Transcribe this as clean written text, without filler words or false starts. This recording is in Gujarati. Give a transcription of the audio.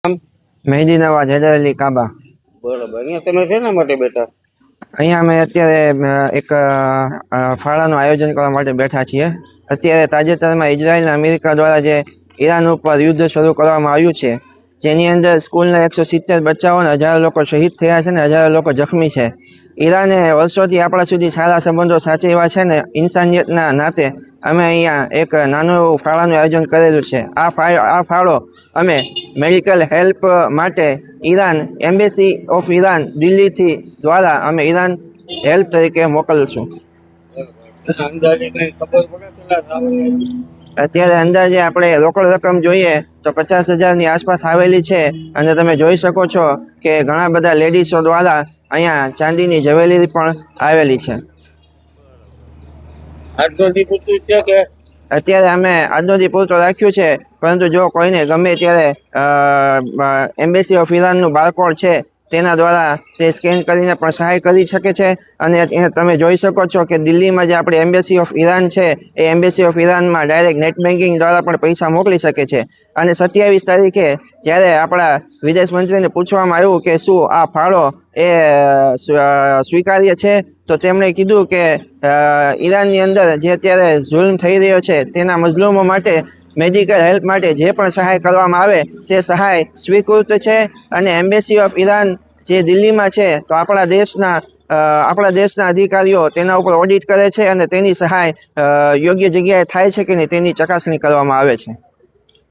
મહેંદી નવાજ, હૈદર અલી કાબા. બરોબર. અહીંયા તમે શેના માટે બેઠા? અહીંયા અમે અત્યારે એક ફાળાનું આયોજન કરવા માટે બેઠા છીએ. અત્યારે તાજેતરમાં ઇઝરાયલ અને અમેરિકા દ્વારા જે ઈરાન ઉપર યુદ્ધ શરૂ કરવામાં આવ્યું છે, જેની અંદર સ્કૂલના 170 બચ્ચાઓ અને હજારો લોકો શહીદ થયા છે અને હજારો લોકો જખમી છે. ઈરાને વર્ષોથી આપણા સુધી સારા સંબંધો સાચવ્યા છે ને ઇન્સાનિયતના નાતે અમે અહીંયા એક નાનું એવું ફાળાનું આયોજન કરેલું છે. આ ફાળો અમે મેડિકલ હેલ્પ માટે ઈરાન એમ્બેસી ઓફ ઈરાન દિલ્હીથી દ્વારા અમે ઈરાન હેલ્પ તરીકે મોકલશું. અત્યારે અંદાજે આપણે રોકડ રકમ જોઈએ તો 50,000ની આસપાસ આવેલી છે અને તમે જોઈ શકો છો કે ઘણા બધા લેડીઝો દ્વારા અહીંયા ચાંદીની જ્વેલરી પણ આવેલી છે. અત્યારે અમે આજનો પૂરતો રાખ્યું છે, પરંતુ જો કોઈને ગમે ત્યારે એમ્બેસી ઓફ ઈરાનનું બારકોડ છે તેના દ્વારા તે સ્કેન કરીને પણ સહાય કરી શકે છે. અને તમે જોઈ શકો છો કે દિલ્હીમાં જે આપણી એમ્બેસી ઓફ ઈરાન છે એ એમ્બેસી ઓફ ઈરાનમાં ડાયરેક્ટ નેટ બેન્કિંગ દ્વારા પણ પૈસા મોકલી શકે છે. અને 27 તારીખે જ્યારે આપણા વિદેશ મંત્રીને પૂછવામાં આવ્યું કે શું આ ફાળો એ સ્વીકાર્ય છે, તો તેમણે કીધું કે ઈરાનની અંદર જે અત્યારે જુલ્મ થઈ રહ્યો છે તેના મઝલૂમો માટે મેડિકલ હેલ્પ માટે જે પણ સહાય કરવામાં આવે તે સહાય સ્વીકૃત છે. અને એમ્બેસી ઓફ ઈરાન જે દિલ્હીમાં છે તો આપણા દેશના અધિકારીઓ તેના ઉપર ઓડિટ કરે છે અને તેની સહાય યોગ્ય જગ્યાએ થાય છે કે નહીં તેની ચકાસણી કરવામાં આવે છે.